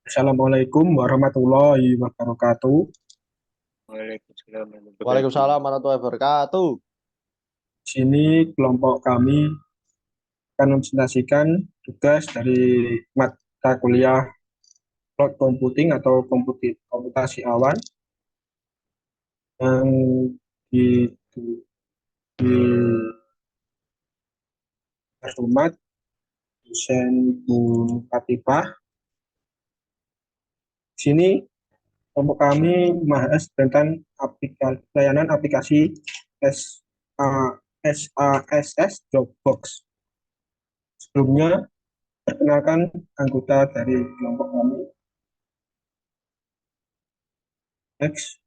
Assalamualaikum warahmatullahi wabarakatuh. Waalaikumsalam warahmatullahi Waalaikumsalam wabarakatuh. warahmatullahi wabarakatuh. Di sini kelompok kami akan mempresentasikan tugas dari mata kuliah cloud computing atau komputasi awan yang di, di Rumah dosen Bu Fatifah. Di sini kelompok kami membahas tentang layanan aplikasi SASS Dropbox. Sebelumnya, perkenalkan anggota dari kelompok kami. Next.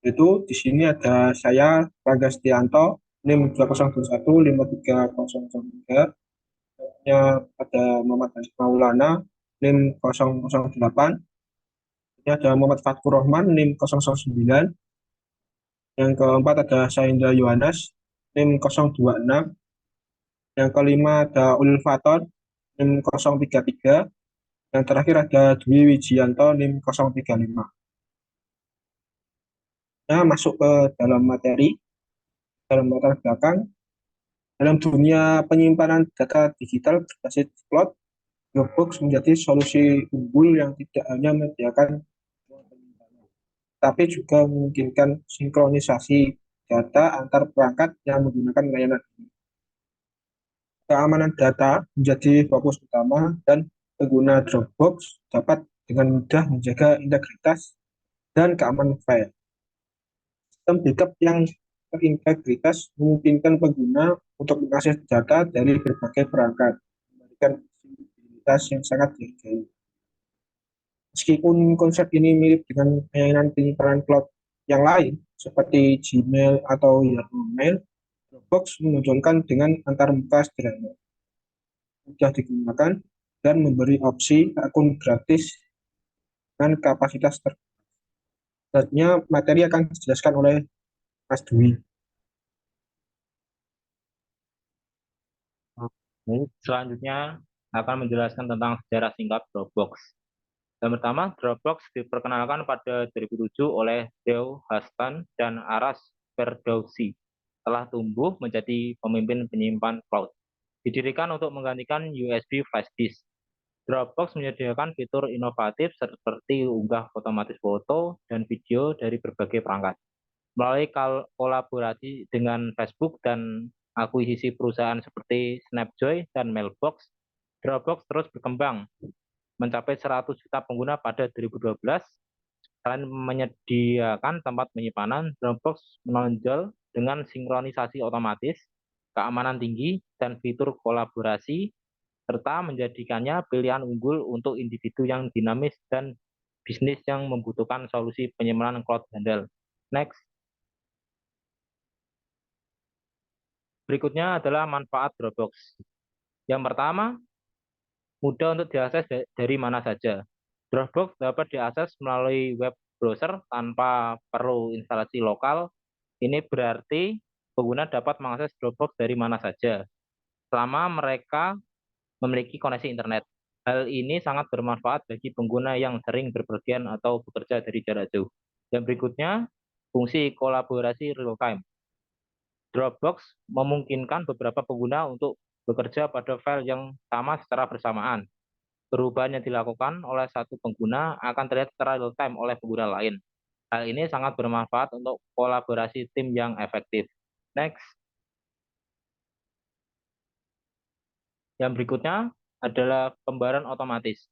Itu di sini ada saya Rangga Setianto, NIM 20215303. Ya, ada Muhammad Hanif Maulana, NIM 008. Ini ada Muhammad Fatkur Rahman, NIM 009. Yang keempat ada Saindra Yohanes, NIM 026. Yang kelima ada Ulil Faton, NIM 033. Yang terakhir ada Dwi Wijianto, NIM 035. Nah, masuk ke dalam latar belakang. Dalam dunia penyimpanan data digital berbasis cloud, Dropbox menjadi solusi unggul yang tidak hanya menyediakan penyimpanan, tapi juga memungkinkan sinkronisasi data antar perangkat yang menggunakan layanan ini. Keamanan data menjadi fokus utama dan pengguna Dropbox dapat dengan mudah menjaga integritas dan keamanan file. Sistem backup yang berintegritas memungkinkan pengguna untuk mengakses data dari berbagai perangkat, memberikan fleksibilitas yang sangat dihargai. Meskipun konsep ini mirip dengan layanan penyimpanan cloud yang lain, seperti Gmail atau Yahoo Mail, Dropbox menonjolkan dengan antarmuka sederhana, mudah digunakan, dan memberi opsi akun gratis dengan kapasitas terbatas. Selanjutnya, materi akan dijelaskan oleh Mas Dwi. Oke, selanjutnya akan menjelaskan tentang sejarah singkat Dropbox. Yang pertama, Dropbox diperkenalkan pada 2007 oleh Theo Huston dan Aras Ferdowsi. Telah tumbuh menjadi pemimpin penyimpan cloud. Didirikan untuk menggantikan USB flash disk. Dropbox menyediakan fitur inovatif seperti unggah otomatis foto dan video dari berbagai perangkat. Melalui kolaborasi dengan Facebook dan akuisisi perusahaan seperti Snapjoy dan Mailbox, Dropbox terus berkembang mencapai 100 juta pengguna pada 2012. Selain menyediakan tempat penyimpanan, Dropbox menonjol dengan sinkronisasi otomatis, keamanan tinggi, dan fitur kolaborasi, serta menjadikannya pilihan unggul untuk individu yang dinamis dan bisnis yang membutuhkan solusi penyimpanan cloud handal. Next. Berikutnya adalah manfaat Dropbox. Yang pertama, mudah untuk diakses dari mana saja. Dropbox dapat diakses melalui web browser tanpa perlu instalasi lokal. Ini berarti pengguna dapat mengakses Dropbox dari mana saja, selama mereka memiliki koneksi internet. Hal ini sangat bermanfaat bagi pengguna yang sering berpergian atau bekerja dari jarak jauh. Dan berikutnya, fungsi kolaborasi real time. Dropbox memungkinkan beberapa pengguna untuk bekerja pada file yang sama secara bersamaan. Perubahan yang dilakukan oleh satu pengguna akan terlihat secara real time oleh pengguna lain. Hal ini sangat bermanfaat untuk kolaborasi tim yang efektif. Next. Yang berikutnya adalah pembayaran otomatis.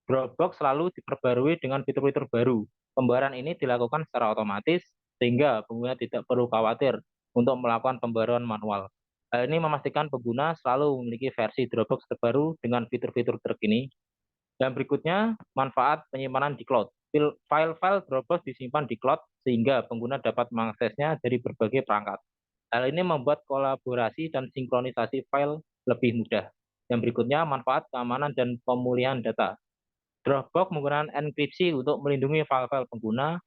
Dropbox selalu diperbarui dengan fitur-fitur baru. Pembayaran ini dilakukan secara otomatis sehingga pengguna tidak perlu khawatir untuk melakukan pembayaran manual. Hal ini memastikan pengguna selalu memiliki versi Dropbox terbaru dengan fitur-fitur terkini. Yang berikutnya, manfaat penyimpanan di cloud. File-file Dropbox disimpan di cloud sehingga pengguna dapat mengaksesnya dari berbagai perangkat. Hal ini membuat kolaborasi dan sinkronisasi file lebih mudah. Yang berikutnya, manfaat keamanan dan pemulihan data. Dropbox menggunakan enkripsi untuk melindungi file-file pengguna.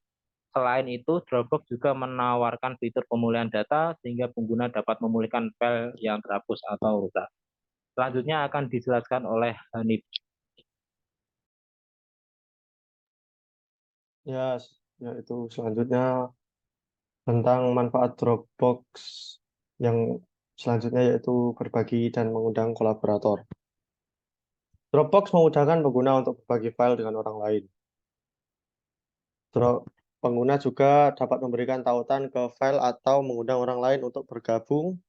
Selain itu, Dropbox juga menawarkan fitur pemulihan data sehingga pengguna dapat memulihkan file yang terhapus atau rusak. Selanjutnya akan dijelaskan oleh Hanif. Ya, yaitu selanjutnya tentang manfaat Dropbox yang selanjutnya yaitu berbagi dan mengundang kolaborator. Dropbox memudahkan pengguna untuk berbagi file dengan orang lain. Pengguna juga dapat memberikan tautan ke file atau mengundang orang lain untuk bergabung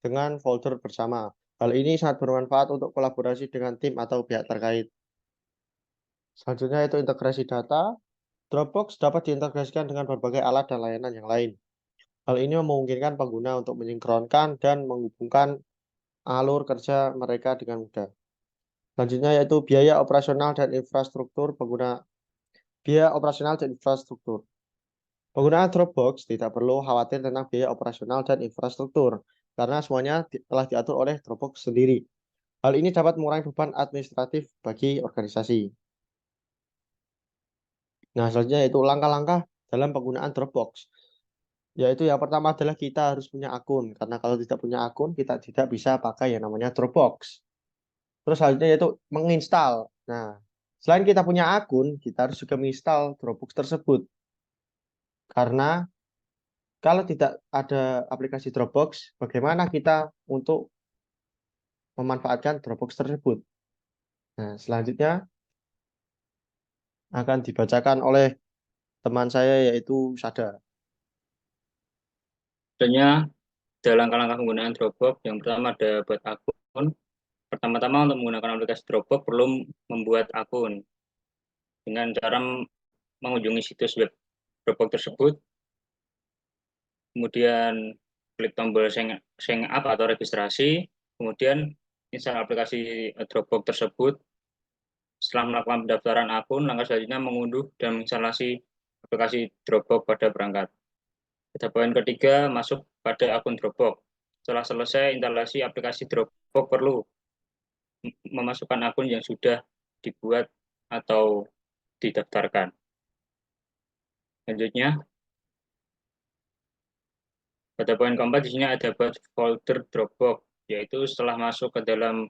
dengan folder bersama. Hal ini sangat bermanfaat untuk kolaborasi dengan tim atau pihak terkait. Selanjutnya itu integrasi data. Dropbox dapat diintegrasikan dengan berbagai alat dan layanan yang lain. Hal ini memungkinkan pengguna untuk mensinkronkan dan menghubungkan alur kerja mereka dengan mudah. Selanjutnya yaitu biaya operasional dan infrastruktur pengguna. Biaya operasional dan infrastruktur. Penggunaan Dropbox tidak perlu khawatir tentang biaya operasional dan infrastruktur, karena semuanya telah diatur oleh Dropbox sendiri. Hal ini dapat mengurangi beban administratif bagi organisasi. Nah, selanjutnya yaitu langkah-langkah dalam penggunaan Dropbox. Yaitu yang pertama adalah kita harus punya akun, karena kalau tidak punya akun, kita tidak bisa pakai yang namanya Dropbox. Terus selanjutnya yaitu menginstal. Nah, selain kita punya akun, kita harus juga menginstal Dropbox tersebut. Karena kalau tidak ada aplikasi Dropbox, bagaimana kita untuk memanfaatkan Dropbox tersebut? Nah, selanjutnya akan dibacakan oleh teman saya yaitu Sada. Sebenarnya ada langkah-langkah penggunaan Dropbox. Yang pertama ada buat akun. Pertama-tama untuk menggunakan aplikasi Dropbox perlu membuat akun dengan cara mengunjungi situs web Dropbox tersebut, kemudian klik tombol sign up atau registrasi, kemudian install aplikasi Dropbox tersebut. Setelah melakukan pendaftaran akun, langkah selanjutnya mengunduh dan menginstalasi aplikasi Dropbox pada perangkat. Pada poin ketiga, masuk pada akun Dropbox. Setelah selesai instalasi aplikasi Dropbox, perlu memasukkan akun yang sudah dibuat atau didaftarkan. Selanjutnya, pada poin keempat di sini ada buat folder Dropbox, yaitu setelah masuk ke dalam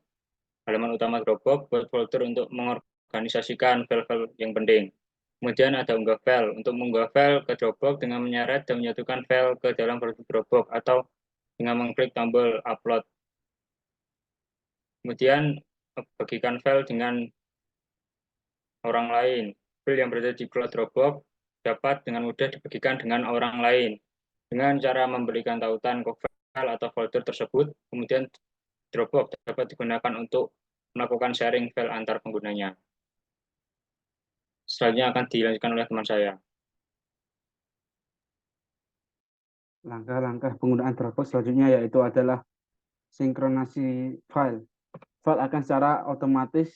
halaman utama Dropbox, buat folder untuk mengorganisasikan file-file yang penting. Kemudian ada unggah file. Untuk mengunggah file ke Dropbox dengan menyeret dan menyatukan file ke dalam folder Dropbox atau dengan mengklik tombol upload. Kemudian bagikan file dengan orang lain. File yang berada di cloud Dropbox dapat dengan mudah dibagikan dengan orang lain dengan cara memberikan tautan ke file atau folder tersebut. Kemudian Dropbox dapat digunakan untuk melakukan sharing file antar penggunanya. Selanjutnya akan dilanjutkan oleh teman saya. Langkah-langkah penggunaan Dropbox selanjutnya yaitu adalah sinkronasi file. File akan secara otomatis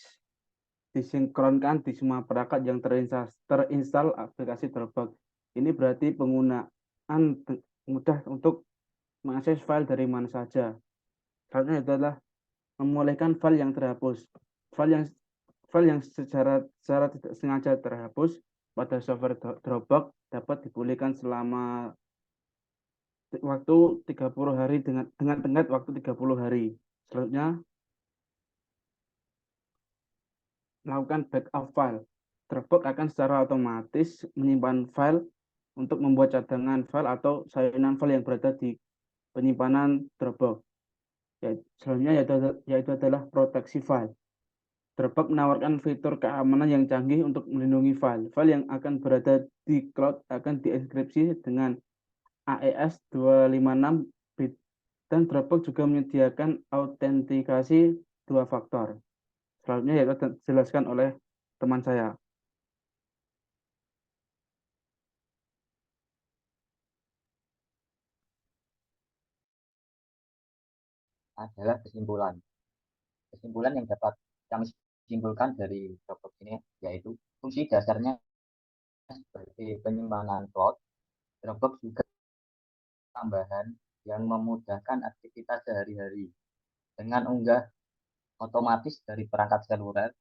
disinkronkan di semua perangkat yang terinstall aplikasi Dropbox. Ini berarti penggunaan mudah untuk mengakses file dari mana saja. Selanjutnya adalah memulihkan file yang terhapus. File yang secara tidak sengaja terhapus pada server Dropbox dapat dipulihkan selama waktu 30 hari dengan tenggat waktu 30 hari. Selanjutnya, melakukan backup file. Dropbox akan secara otomatis menyimpan file untuk membuat cadangan file atau salinan file yang berada di penyimpanan Dropbox. Selanjutnya yaitu adalah proteksi file. Dropbox menawarkan fitur keamanan yang canggih untuk melindungi file. File yang akan berada di cloud akan dienkripsi dengan AES 256 bit dan Dropbox juga menyediakan autentikasi dua faktor. Selanjutnya yaitu dijelaskan oleh teman saya. Adalah kesimpulan. Kesimpulan yang dapat kami simpulkan dari Dropbox ini yaitu fungsi dasarnya sebagai penyimpanan cloud. Dropbox juga tambahan yang memudahkan aktivitas sehari-hari dengan unggah otomatis dari perangkat seluler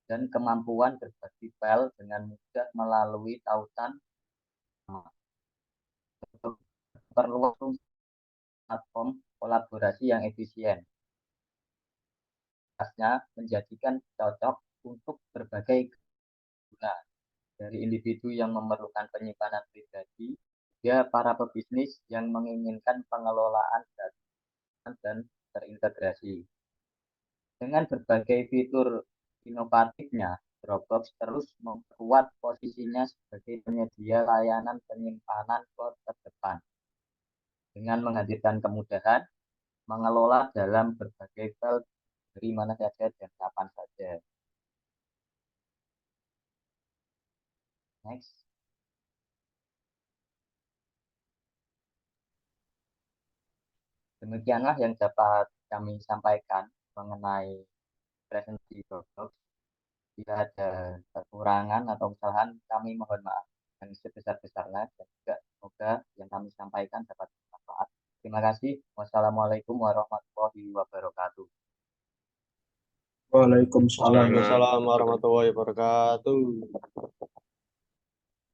dan kemampuan berbagi file dengan mudah melalui tautan perluas platform kolaborasi yang efisien. Menjadikan cocok untuk berbagai guna dari individu yang memerlukan penyimpanan pribadi, hingga para pebisnis yang menginginkan pengelolaan data dan terintegrasi. Dengan berbagai fitur inovatifnya, Dropbox terus memperkuat posisinya sebagai penyedia layanan penyimpanan cloud terdepan dengan menghadirkan kemudahan mengelola dalam berbagai file dari mana saja dan kapan saja. Next. Demikianlah yang dapat kami sampaikan mengenai presentasi Dropbox. Jika ada kekurangan atau kesalahan, kami mohon maaf yang sebesar-besarnya dan juga semoga yang kami sampaikan dapat bermanfaat. Terima kasih. Wassalamualaikum warahmatullahi wabarakatuh. Waalaikumsalam. Waalaikumsalam warahmatullahi wabarakatuh.